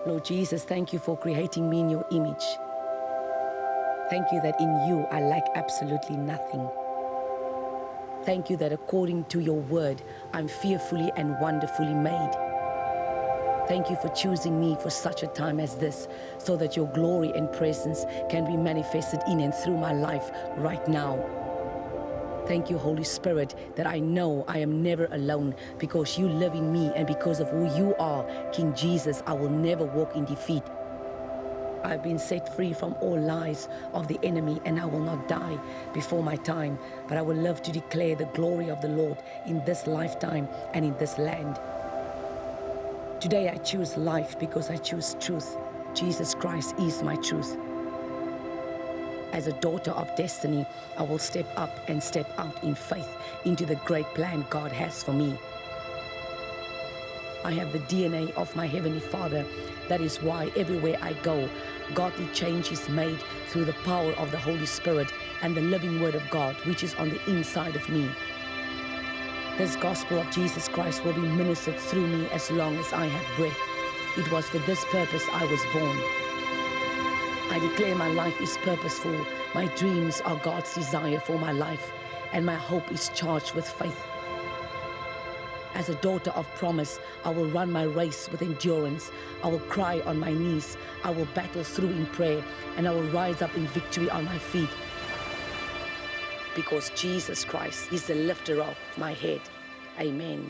Lord Jesus, thank you for creating me in your image. Thank you that in you I lack absolutely nothing. Thank you that according to your word, I'm fearfully and wonderfully made. Thank you for choosing me for such a time as this, so that your glory and presence can be manifested in and through my life right now. Thank you, Holy Spirit, that I know I am never alone because you live in me, and because of who you are, King Jesus, I will never walk in defeat. I've been set free from all lies of the enemy, and I will not die before my time, but I will live to declare the glory of the Lord in this lifetime and in this land. Today I choose life because I choose truth. Jesus Christ is my truth. As a daughter of destiny, I will step up and step out in faith into the great plan God has for me. I have the DNA of my Heavenly Father. That is why everywhere I go, godly change is made through the power of the Holy Spirit and the living Word of God, which is on the inside of me. This gospel of Jesus Christ will be ministered through me as long as I have breath. It was for this purpose I was born. I declare my life is purposeful. My dreams are God's desire for my life, and my hope is charged with faith. As a daughter of promise, I will run my race with endurance. I will cry on my knees. I will battle through in prayer, and I will rise up in victory on my feet. Because Jesus Christ is the lifter of my head. Amen.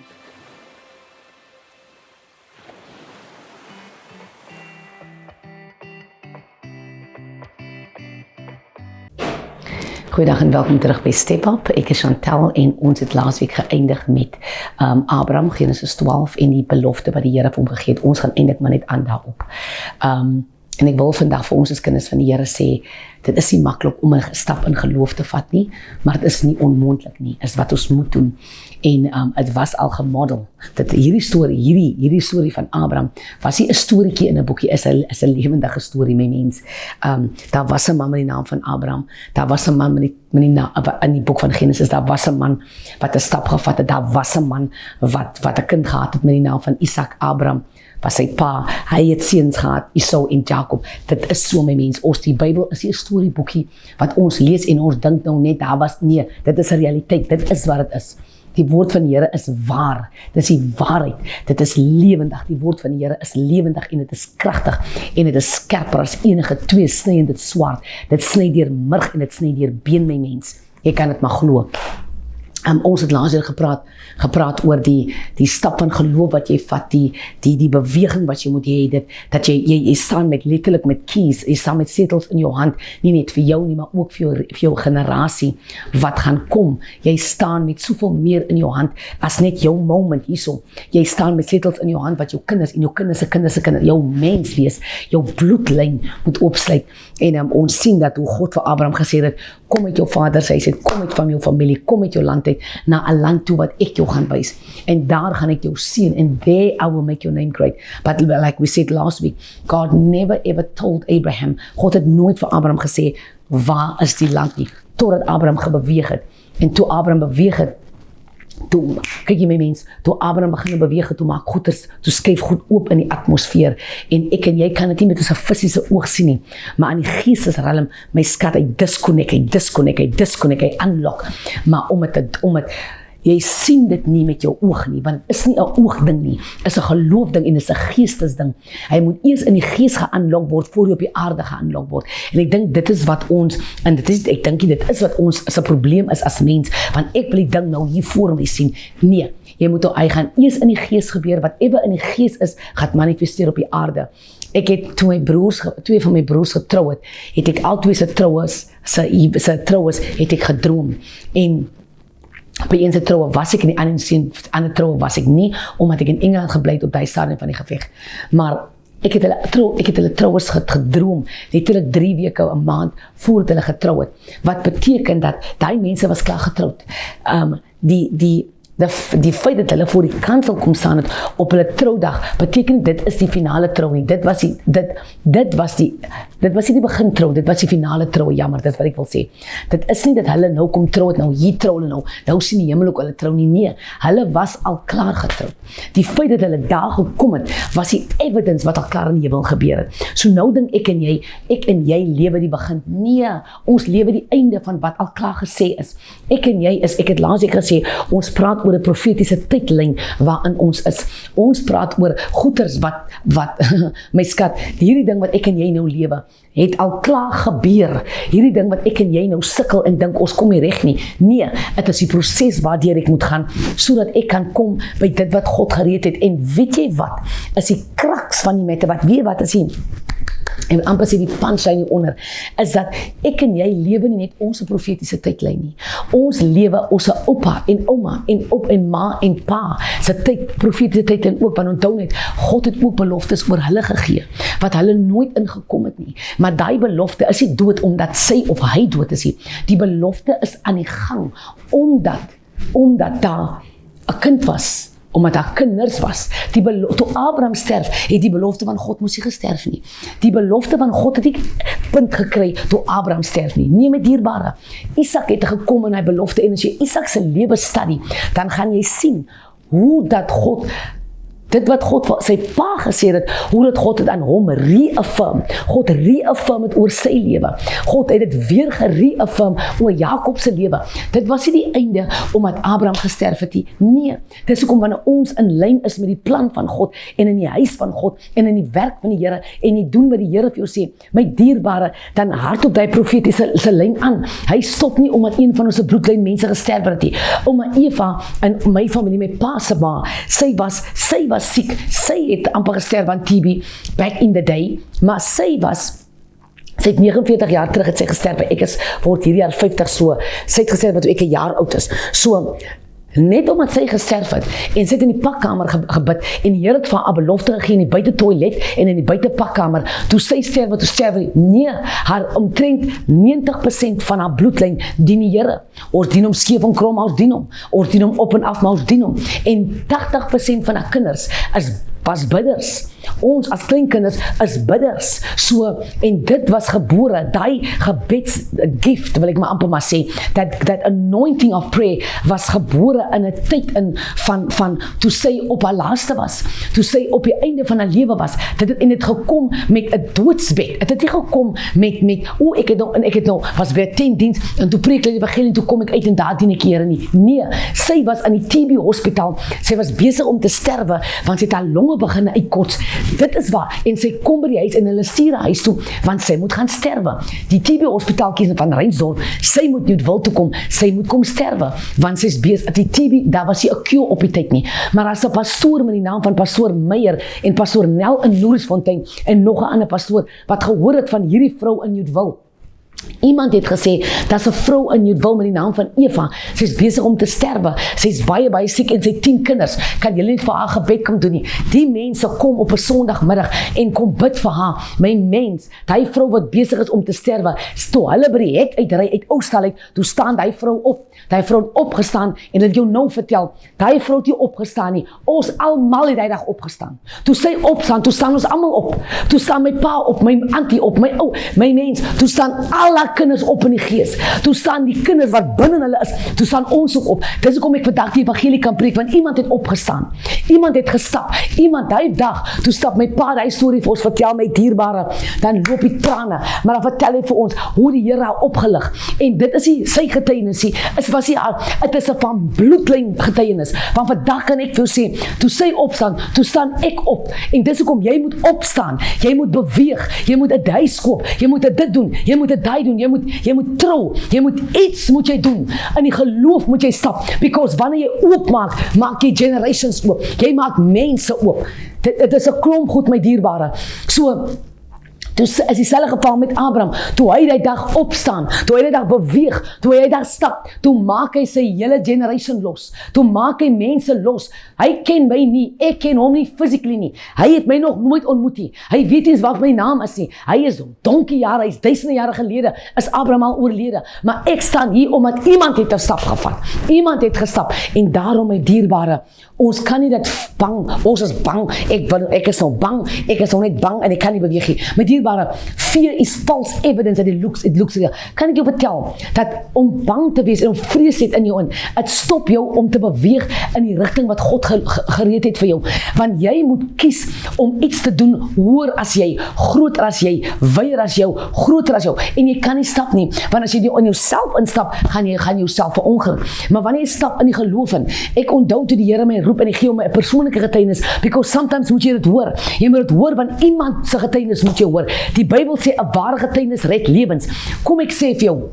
Goeiedag en welkom terug by Step Up. Ek is Chantel en ons het laasweek geëindig met Abraham, Genesis 12 en die belofte wat die Here vir hom gegee het. Ons gaan eintlik maar net aan daarop. En ek wil vandag vir ons as kinders van die Here sê, dit is nie maklik om 'n stap in geloof te vat nie, maar dit is nie onmoontlik nie, is wat ons moet doen. En het was al gemodel, dat hierdie storie van Abraham, was nie 'n storieetjie in 'n boekie, is 'n lewendige storie, my mens. Daar was 'n man met die naam van Abraham, daar was 'n man met die naam, in die boek van Genesis, daar was 'n man wat 'n stap gevat het, daar was 'n man wat 'n kind gehad het met die naam van Isak. Abraham was sy pa, hy het seuns gehad, Esau en Jacob. Dit is so, my mens, die Bybel is nie 'n storieboekie wat ons lees en ons dink nou net daar was, nee, dit is 'n realiteit, dit is wat dit is. Die woord van die Here is waar, dit is die waarheid, dit is lewendig, die woord van die Here is lewendig en dit is kragtig en dit is skerper as enige tweesnydende swaard, dit sny deur murg en dit sny deur been, my mens, jy kan dit maar glo. Ons het laas gepraat oor die stap van geloof wat jy vat, die beweging wat jy moet hê, dat jy staan met letterlik met keys, jy staan met setels in jou hand, nie net vir jou nie, maar ook vir jou generasie wat gaan kom. Jy staan met soveel meer in jou hand as net jou moment hierso. Jy staan met setels in jou hand wat jou kinders en jou kinders se kinders se kinders, jou mens wees, jou bloedlyn moet opsluit. En ons sien dat hoe God vir Abraham gesê het, kom uit jou vaders huis uit, kom uit van jou familie, kom uit jou land uit, na 'n land toe wat ek jou gaan wys. En daar gaan ek jou sien, and there I will make your name great. But like we said last week, God never ever told Abraham, God het nooit vir Abraham gesê, waar is die land nie, totdat Abraham gebeweeg het. En toe Abraham beweeg het, kyk jy my mens, toe Abraham begin beweeg het, toe skuif goed oop in die atmosfeer, en ek en jy kan dit nie met ons fisiese oog sien nie, maar aan die geestesrelm, my skat, hy disconnect, hy unlock, maar om het, jy sien dit nie met jou oog nie, want het is nie 'n oogding nie, is 'n geloofding en is 'n geestesding. Hy moet eers in die gees geunlock word, voor hy op die aarde geunlock word. En ek dink dit is wat ons, en ek dink dit is wat ons as 'n probleem is as mens, want ek wil die ding nou hier voor my sien. Nee, jy moet hy gaan eers in die gees gebeur, whatever in die gees is, gaan manifesteer op die aarde. Ek het twee van my broers getrou het ek al twee se troues het ek gedroom, en by een se troue was ek in die ander troue was ek nie, omdat ek in Engeland gebly het op die stadium van die geveg. Maar ek het hulle troues gedroom, letterlik 3 weke, 'n maand, voordat hulle getrou het. Wat beteken dat die mense was klaar getroud. Die feit dat hulle voor die kansel kom staan het op hulle troudag, beteken dit is die finale trou nie. Dit was nie die begin trou, dit was die finale trou, jammer, dit is wat ek wil sê. Dit is nie dat hulle nou kom trou het, nou hier trou hulle nou sien die hemel ook hulle trou nie, nee, hulle was al klaar getrou. Die feit dat hulle daar gekom het, was die evidence wat al klaar in die hemel gebeur het. So nou dink ek en jy lewe die begin, nee, ons lewe die einde van wat al klaar gesê is. Ek en jy ek het laas gesê, ons praat oor 'n profetiese tydlyn waarin ons is. Ons praat oor goeters wat my skat, hierdie ding wat ek en jy nou lewe, het al klaar gebeur. Hierdie ding wat ek en jy nou sukkel en dink ons kom nie reg nie. Nee, dit is die proses waardeur ek moet gaan, sodat ek kan kom by dit wat God gereed het. En weet jy wat, is die kraks van die mette, wat is die, en amper sê die punchline hieronder, is dat ek en jy lewe nie net ons profetiese tydlyn nie. Ons lewe ons oupa en ouma en ma en pa se profetiese tydlyn ook, want onthou net, God het ook beloftes oor hulle gegee, wat hulle nooit ingekom het nie. Maar daai belofte is nie dood omdat sy of hy dood is nie. Die belofte is aan die gang, omdat daar 'n kind was, omdat daar kinders was. Toe Abraham sterf, het die belofte van God moes nie gesterf nie. Die belofte van God het nie punt gekry toe Abraham sterf nie. Nee, my dierbare. Isak het gekom in hy belofte, en as jy Isak se lewe studie, dan gaan jy sien hoe dat God, dit wat God sy pa gesê het, hoe dat God het aan hom reaffirm. God reaffirm het oor sy lewe. God het dit weer gereaffirm oor Jakob se lewe. Dit was nie die einde omdat Abraham gesterf het nie. Nee, dis hoekom wanneer ons in lyn is met die plan van God en in die huis van God en in die werk van die Here en jy doen wat die Here vir jou sê, my dierbare, dan hardop hy profetiese lyn aan. Hy stop nie omdat een van ons bloedlyn mense gesterf het nie. Omdat Eva in my familie, my pa se ma, sy was siek, sy het amper gesterf aan TB back in the day, maar sy het 49 jaar terug het sy gesterf, word hierdie jaar 50 so, sy het gesterf toe ek 'n jaar oud is, so, net omdat sy gesterf het, en sy het in die pakkamer gebid, en die Here het vir haar 'n belofte gegee in die buite toilet, en in die buite pakkamer, toe sy sterf, nee, haar omtrent 90% van haar bloedlyn dien die Here. Ons dien hom skeef en krom, ons dien hom op en af, maar ons dien hom, en 80% van haar kinders was bidders. Ons as kleinkinders is bidders. So, en dit was gebore, daai gebedsgift, wil ek maar amper maar sê, that anointing of prayer was gebore in 'n tyd van toe sy op haar laaste was, toe sy op die einde van haar lewe was. Dit het gekom met 'n doodsbed. Dit het nie gekom met ek het nou was by 'n tentdiens en toe preek hulle die evangelie en toe kom ek uit en daar dien ek die Here nie. Nee, sy was in die TB hospitaal. Sy was besig om te sterwe want sy het haar longe begin uitkots. Dit is waar, en sy kom by die huis en hulle stuur haar huis toe, want sy moet gaan sterwe. Die TB hospitaal kies van Reinsdorp, sy moet nie wil toe kom, sy moet kom sterwe, want sy is besig, die TB, daar was nie 'n cure op die tyd nie, maar as 'n pastoor met die naam van pastoor Meyer en pastoor Nel in Noordfontein en nog 'n ander pastoor, wat gehoor het van hierdie vrou in Newtville. Iemand het gesê, daar's 'n vrou in Newtville met die naam van Eva, sy is besig om te sterwe, sy is baie siek en sy 10 kinders, kan julle nie vir haar gebed kom doen nie. Die mense kom op 'n Sondagmiddag en kom bid vir haar, my mens, die vrou wat besig is om te sterwe, toe hulle by die hek uitry uit Oostal uit, toe staan die vrou op, die vrou het opgestaan, en dit jou nou vertel, die vrou het nie opgestaan nie, ons almal het die dag opgestaan, toe sy opstaan, toe staan ons almal op, toe staan my pa op, my auntie op, my ou, my mens, toe staan al haar kinders op in die gees, toe staan die kinders wat binne hulle is, toe staan ons ook op. Dis hoekom ek vandag die evangelie kan preek, want iemand het opgestaan, iemand het gestap, iemand die dag, toe stap my pa die storie vir ons vertel, my dierbare, dan loop die trane, maar dan vertel hy vir ons hoe die Here haar opgelig, en dit is nie sy getuienis nie, het is 'n van bloedlyn getuienis, want vandag kan ek vir jou sê, toe sy opstaan, toe staan ek op, en dis hoekom jy moet opstaan, jy moet beweeg, jy moet 'n huis koop, jy moet dit doen, jy moet dit doen, jy moet trou, jy moet iets moet jy doen, in die geloof moet jy stap, because wanneer jy oopmaak, maak jy generations oop, jy maak mense oop, dit is 'n klomp goed my dierbare, so, Dus is dieselfde geval met Abraham. Toe hy die dag opstaan, toe hy die dag beweeg, toe hy die dag stap, toe maak hy sy hele generation los. Toe maak hy mense los. Hy ken my nie, ek ken hom nie physically nie. Hy het my nog nooit ontmoet nie. Hy weet nie wat my naam is nie. Hy is donkie jare, hy is duisende jare gelede, is Abraham al oorlede. Maar ek staan hier omdat iemand het 'n stap gevat. Iemand het gestap. En daarom, my dierbare, ons kan nie dat bang, ons is bang, ek is nou bang, ek is nou net bang en ek kan nie beweeg nie. My dierbare, fear is false evidence that it looks real. Kan ek jou vertel, dat om bang te wees en om vrees het in jou in, het stop jou om te beweeg in die rigting wat God gereed het vir jou. Want jy moet kies om iets te doen hoër as jy, groter as jy, wyer as jou, groter as jou. En jy kan nie stap nie, want as jy in jouself instap, gaan jy jouself verongeluk. Maar wanneer jy stap in die geloof in, ek onthou toe die Here my roep en ek gee hom 'n persoonlike getuienis, because sometimes moet jy dit hoor. Jy moet dit hoor, want iemand se getuienis moet jy hoor. Die Bybel sê 'n ware getuienis red lewens. Kom ek sê vir jou,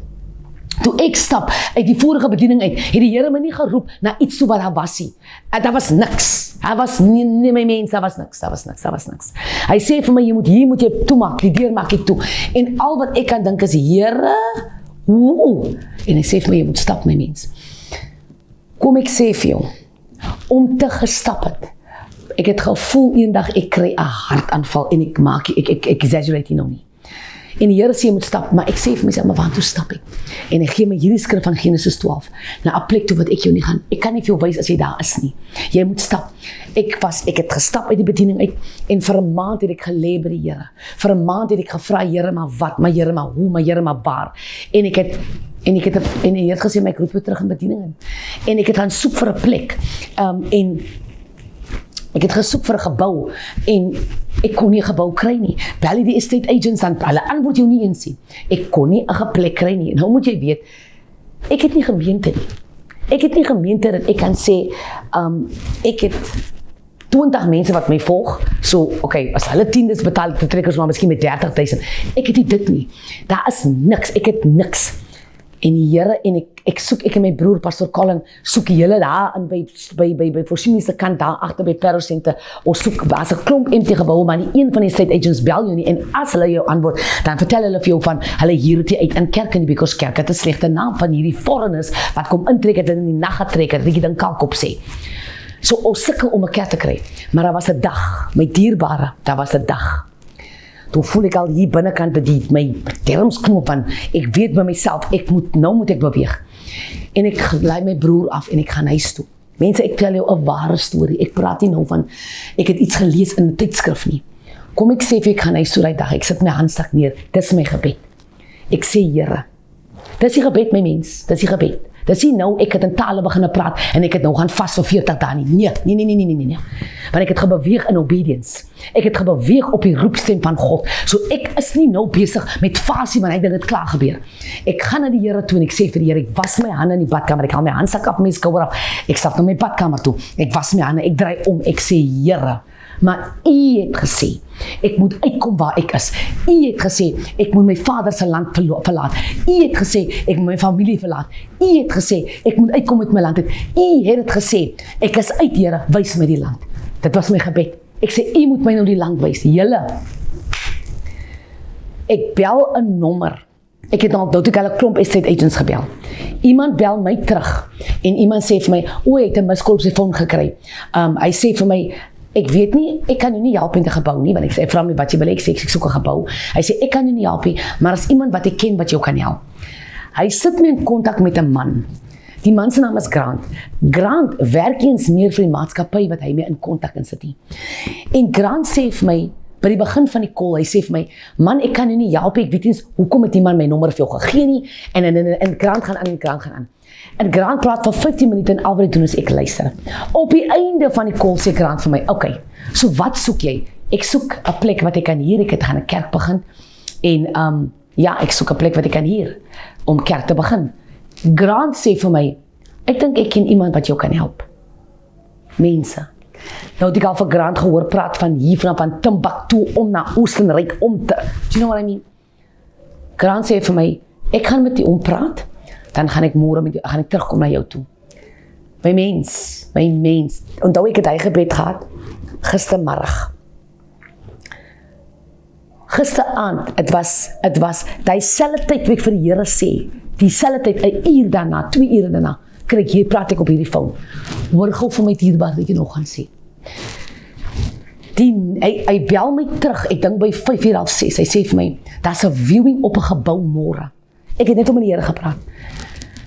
toe ek stap uit die vorige bediening uit, het die Here my nie geroep na iets toe wat daar was nie. Daar was niks. Daar was nie my mens, daar was niks. Hy sê vir my, hier moet jy toemaak, die deur maak ek toe. En al wat ek kan dink is, Here, en hy sê vir my, jy moet stap, my mens. Kom ek sê vir jou, om te gestap het, ek het gevoel eendag ek kry 'n hartaanval en ek exaggerate hier nou nie. En die Here sê jy moet stap, maar ek sê vir myself, maar waartoe stap ek? En ek gee my hierdie skrif van Genesis 12 na 'n plek toe wat ek jou nie gaan. Ek kan nie vir jou wys as jy daar is nie. Jy moet stap. Ek het gestap uit die bediening uit en vir 'n maand het ek gelê by die Here. Vir 'n maand het ek gevra, Here, maar wat? Maar Here, maar hoe? Maar Here, maar waar? En die Here het gesê, my ek roep jou terug in bediening in. En ek het gaan soek vir 'n plek. En ek het gesoek vir 'n gebou en ek kon nie 'n gebou kry nie. Bel die estate agents dan, hulle antwoord jou nie eens nie. Ek kon nie 'n plek kry nie. Nou moet jy weet, ek het nie gemeente nie. Ek het nie gemeente dat ek kan sê, ek het 20 mense wat my volg, so, as hulle 10 betaal, te trekkers maar miskien met 30,000. Ek het nie dit nie. Daar is niks, ek het niks. En die Here, en ek en my broer, Pastor Colin, soek die hele daar in by voorsieningse kant daar agter by Perro Center. Ons soek, daar's 'n klomp empty geboue, maar nie een van die estate agents bel jou nie. En as hulle jou antwoord, dan vertel hulle vir jou van, hulle hier het jy uit in kerk nie, because kerk het 'n slegte naam van hierdie foreigners wat kom intrek het en in die nag getrek het, dat jy dan kalkop sê. So ons sukkel om 'n kerk te kry. Maar daar was 'n dag, my dierbare, daar was 'n dag. Toe voel ek al hier binnekant my terms knop van, ek weet by myself, nou moet ek beweeg. En ek lei my broer af en ek gaan huis toe. Mense, ek vertel jou 'n ware storie. Ek praat nie nou van, ek het iets gelees in 'n tydskrif nie. Kom ek sê vir ek gaan huis toe die dag, ek sit my handstak neer, dis my gebed. Ek sê, Here, dis die gebed, my mens, dis die gebed. Dis nie nou, ek het in tale begin praat en ek het nou gaan vas vir 40 dae nie. Nee. Want ek het gebeweeg in obedience. Ek het gebeweeg op die roepstem van God. So ek is nie nou besig met fasie, want ek dink dit klaar gebeur. Ek gaan na die Here toe en ek sê vir die Here, ek was my hande in die badkamer, ek haal my handsak af, my skouer af, ek stap na my badkamer toe, ek was my hande, ek draai om, ek sê, Here, maar U het gesê, ek moet uitkom waar ek is. U het gesê, ek moet my vader se land verlaat. U het gesê, ek moet my familie verlaat. U het gesê, ek moet uitkom uit my land uit. U het dit gesê, ek is uit, Here, wys my die land. Dit was my gebed. Ek sê, U moet my nou die land wys. Julle, ek bel 'n nommer. Ek het al toe hulle klomp estate agents gebel. Iemand bel my terug en iemand sê vir my, hy het 'n miskoop op sy phone gekry. Hy sê vir my, ek weet nie, ek kan jou nie help met 'n gebou nie, want ek sê, vra my wat jy wil, ek sê, ek soek 'n gebou. Hy sê, ek kan jou nie help nie, maar as iemand wat ek ken wat jou kan help. Hy sit my in kontak met 'n man. Die man se naam is Grant. Grant werk eens meer vir die maatskappy wat hy mee in kontak insit nie. En Grant sê vir my, by die begin van die call, hy sê vir my, man, ek kan jou nie help, ek weet nie, hoekom het die man my nommer vir jou gegee nie, en Grant gaan aan. En Grant praat vir 15 minute en al wat ek doen is ek luister. Op die einde van die call sê Grant vir my, so wat soek jy? Ek soek 'n plek wat ek kan hier, ek het gaan 'n kerk begin, en ek soek 'n plek wat ek kan hier, om kerk te begin. Grant sê vir my, ek dink ek ken iemand wat jou kan help. Mense. Nou het ek al vir Grant gehoor praat van hier van Timbuktu om na Oostenryk om te, do you know what I mean? Grant sê vir my, ek gaan met die praat, dan gaan ek môre gaan ek terugkom na jou toe. My mens, onthou ek het hy gebed gehad, gistermiddag. Gisteraand, het was dieselfde tyd wat ek vir die Here sê, dieselfde tyd, 'n uur daarna, 2 ure daarna, hier praat ek op hierdie foon. Hoor gou vir my dierbaar wat jy nog gaan sê. Hy bel my terug, ek dink by 5:30, hy sê vir my, daar's 'n viewing op 'n gebou môre. Ek het net met die Here gepraat.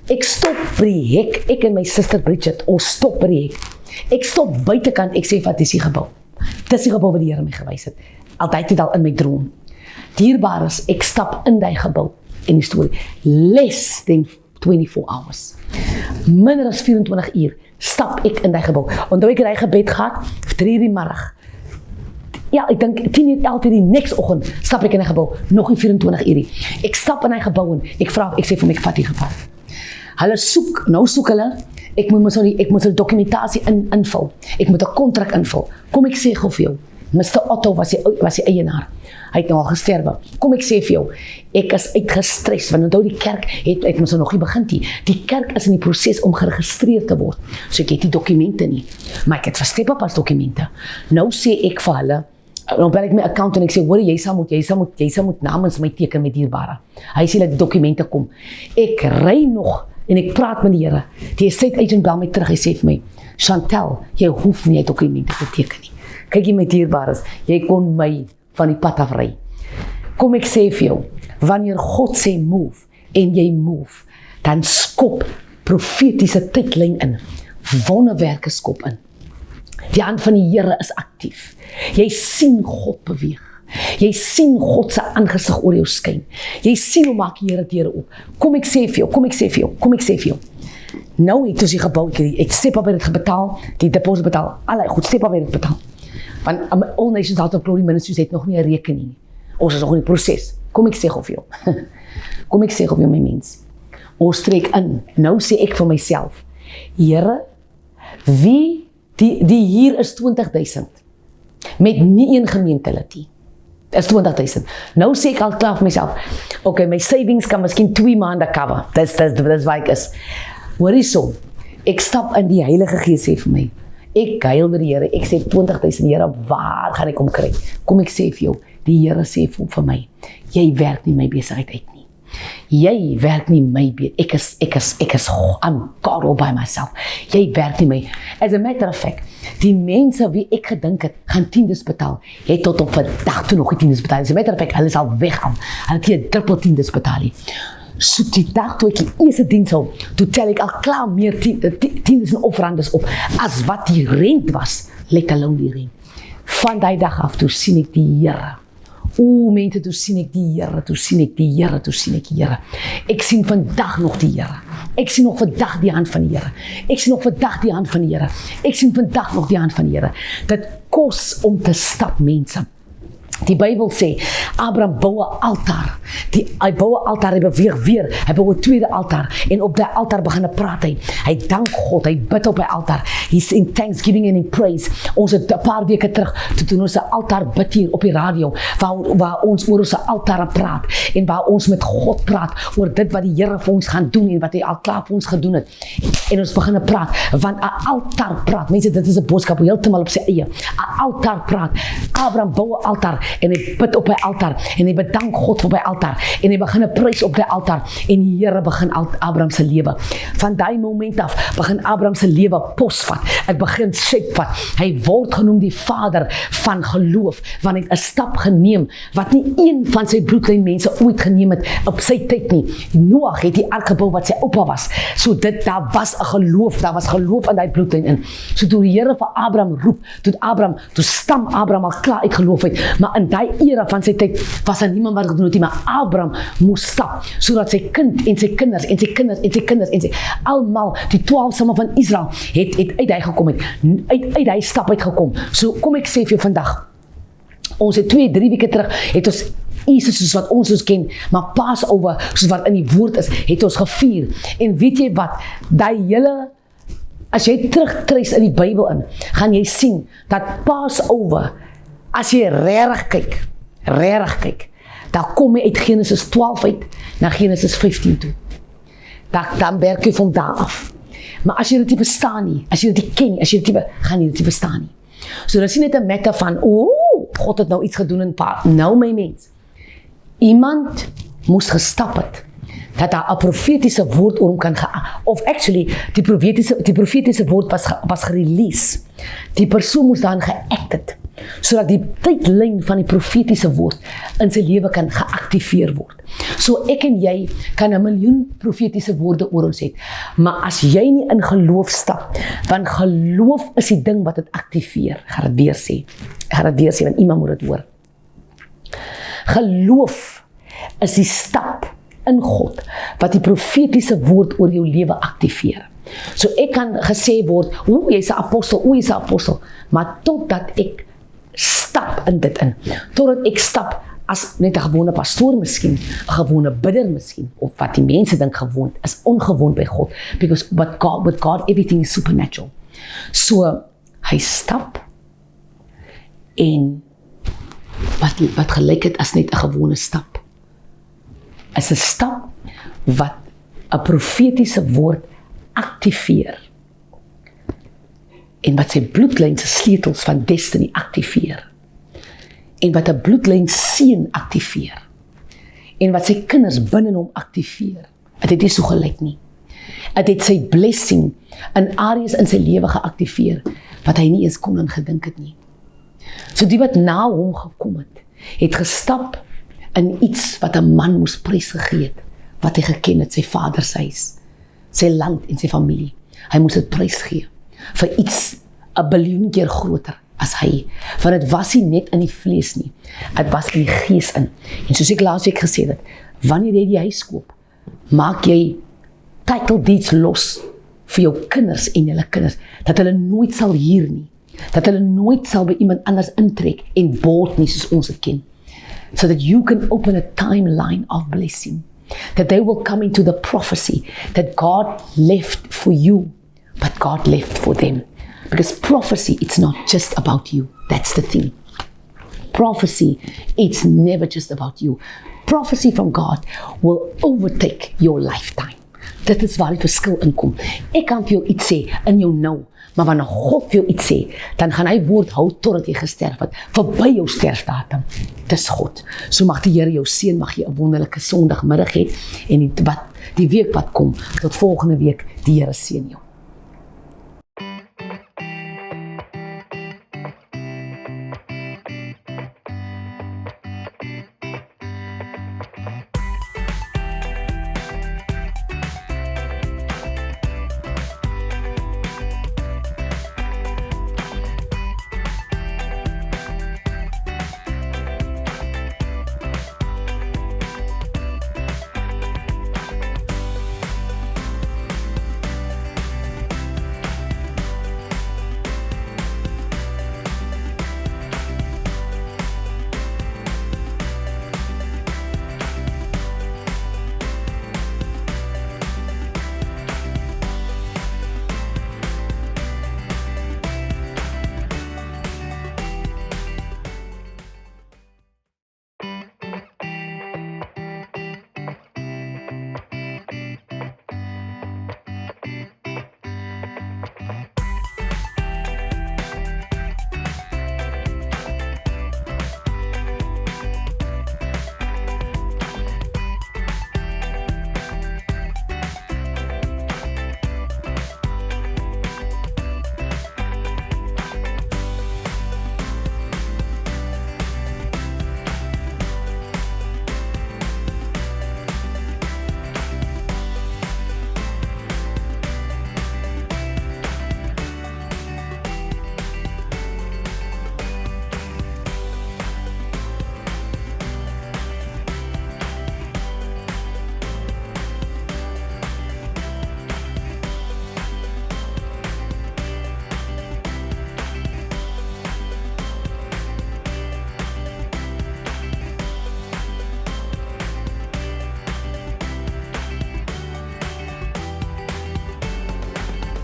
Ek stop by die hek, ek en my suster Bridget, ons stop by die hek. Ek stop buitekant, ek sê, wat is die gebou? Dis die gebou wat die Here my gewys het. Altyd het al in my droom. Dierbares, ek stap in die gebou, en die storie, less than 24 hours. Minder as 24 uur, stap ek in die gebou. Onthou ek het die gebed gehad, 3 uur die middag. Ja, ek dink 10 uur, 11 uur die next oggend, stap ek in die gebou, nog nie 24 uur. Ek stap in die gebou en ek sê vir my, ek vat die gevat. Hulle soek hulle, ek moet die dokumentasie invul, ek moet 'n kontrak invul. Kom ek sê gou vir jou, Mr. Otto was die eienaar, hy het nou al gesterwe. Kom ek sê vir jou, ek is uitgestres, want onthou die kerk, ek moet nog nie begin nie, die kerk is in die proses om geregistreer te word, so ek het die dokumente nie, maar ek het vir Step Up as dokumente. Nou sê ek vir hulle, dan bel ek my account en ek sê, hoor, jy sal moet namens my teken met dierbare. Hy sê dat die dokumente kom. Ek ry nog en ek praat met die Here. Die estate agent bel my terug, hy sê vir my, Chantel, jy hoef nie dokumente te teken nie. Kyk jy my dierbares, jy kon my van die pad afry. Kom ek sê vir jou, wanneer God sê move en jy move, dan skop profetiese tydlyn in. Wonderwerke skop in. Die hand van die Here is aktief. Jy sien God beweeg. Jy sien God se aangesig oor jou skyn. Jy sien hoe maak die Here deure oop. Kom ek sê vir jou. Nou het ons die gebou, ek Step Up het dit betaal, die deposit betaal, allei goed, Step Up het dit betaal. Want All Nations Heart of Glory Ministries het nog nie 'n rekening nie. Ons is nog in die proses. Kom ek sê gou vir jou, my mens. Ons trek in. Nou sê ek vir myself, Here, wie die hier is 20,000 met nie een gemeentelid nie. Is 20,000. Nou sê ek al klaar vir myself, okay, my savings kan miskien 2 maande cover. Dis waar ek is. Hoor hierso, ek stap in die Heilige Gees sê vir my, ek huil met die Here, ek sê 20,000, Here, waar gaan ek kry? Kom ek sê vir jou, die Here sê vir my, jy werk nie my besigheid uit nie. Jy werk nie my besigheid, ek is, I'm God all by myself. Jy werk nie my. As a matter of fact, die mense wie ek gedink het, gaan 10des betaal, het tot op vandag toe nog nie 10des betaal. As a matter of fact, hulle is al weg al. Hulle het hier dubbel 10des betaal nie. So die dag toe ek die eerste diens hou, toe tel ek al klaar meer 10des en offerandes op, as wat die rent was, let alone die rent. Van die dag af, toe sien ek die Here. Mense, toe sien ek die Here. Ek sien vandag nog die Here. Ek sien nog vandag die hand van die Here. Ek sien vandag nog die hand van die Here. Dit kos om te stap, mense. Die Bybel sê, Abraham bou 'n altaar. Hy bou 'n altaar, hy beweeg weer, hy bou 'n tweede altaar, en op die altaar begin praat hy dank God, hy bid op die altaar, he's in thanksgiving and in praise. Ons het 'n paar weke terug, toe doen ons 'n altaar bid hier op die radio, waar ons oor ons altaar praat, en waar ons met God praat, oor dit wat die Here vir ons gaan doen, en wat hy al klaar vir ons gedoen het, en ons begin praat, want 'n altaar praat, mense, dit is 'n boodskap heeltemal op sy eie, 'n altaar praat. Abraham bou 'n altaar, en hy bid op die altaar, en hy bedank God vir die altaar, en hy begin 'n prys op die altaar, en die Here begin Abraham se lewe. Van daai moment af begin Abraham se lewe posvat. Dit begin shape vat. Hy word genoem die vader van geloof, want hy het 'n stap geneem wat nie een van sy bloedlyn mense ooit geneem het op sy tyd nie. Noag het die ark gebou wat sy oupa was. So daar was 'n geloof, daar was geloof in daai bloedlyn in. So toe die Here vir Abraham roep, toe stam Abraham al klaar uit geloof uit, maar in daai era van sy tyd was daar niemand wat gedoen het nie, maar Abraham moes stap, sodat sy kind en sy kinders almal, die 12 stamme van Israel het uit hy gekom het, uit hy stap uitgekom. So kom ek sê vir jou vandag, ons het 2-3 weke terug, het ons Easter soos wat ons ken, maar Passover soos wat in die woord is, het ons gevier. En weet jy wat, daai hele, as jy terugtreis in die Bybel in, gaan jy sien, dat Passover, as jy regtig kyk, dan kom jy uit Genesis 12 uit, na Genesis 15 toe. Dan werk jy van daar af. Maar as jy dit nie verstaan nie, as jy dit nie ken nie, gaan jy dit nie verstaan nie. So dit is nie net 'n matter van, God het nou iets gedoen in paar. Nou my mens, Iemand moes gestap het, dat daar 'n profetiese woord oor hom kan of actually, die profetiese woord was gerelease. Die persoon moes daarin geact het, sodat die tydlyn van die profetiese woord in sy lewe kan geactiveer word. So ek en jy kan 1 miljoen profetiese woorde oor ons hê, maar as jy nie in geloof stap, want geloof is die ding wat dit aktiveer. Ek gaan dit weer sê, want iemand moet dit hoor. Geloof is die stap in God, wat die profetiese woord oor jou lewe aktiveer. So ek kan gesê word, jy's 'n apostel, maar totdat ek stap in dit in, totdat ek stap as net 'n gewone pastoor miskien, 'n gewone bidder miskien, of wat die mense dink gewoon, is ongewoon by God, because with God everything is supernatural. So, hy stap, en wat gelyk het as net 'n gewone stap, is 'n stap wat 'n profetiese woord aktiveer, en wat sy bloedlyn se sleutels van destiny aktiveer, en wat 'n bloedlyn seën aktiveer, en wat sy kinders binne hom aktiveer. Dit het nie so gelyk nie. Dit het sy blessing in areas in sy lewe geaktiveer, wat hy nie eens kon en gedink het nie. So die wat na hom gekom het gestap in iets wat 'n man moes prysgegee het, wat hy geken het, sy vader se huis, sy land en sy familie. Hy moes dit prysgee vir iets 1 biljoen keer groter as hy, want dit was nie net in die vlees nie, dit was in die gees in. En soos ek laasweek gesê het, wanneer jy die huis koop, maak jy title deeds los vir jou kinders en julle kinders, dat hulle nooit sal huur nie, dat hulle nooit sal by iemand anders intrek en boord nie soos ons het ken, so that you can open a timeline of blessing, that they will come into the prophecy that God left for you, but God left for them. Because prophecy, it's not just about you. That's the thing. Prophecy, it's never just about you. Prophecy from God will overtake your lifetime. Dit is waar die verskil inkom. Ek kan vir jou iets sê in jou nou, maar wanneer God vir jou iets sê, dan gaan hy woord hou totdat jy gesterf het, verby jou sterfdatum. Dis God. So mag die Here jou seën, mag jy 'n wonderlike Sondagmiddag hê, en die week wat kom, tot volgende week, die Here seën jou.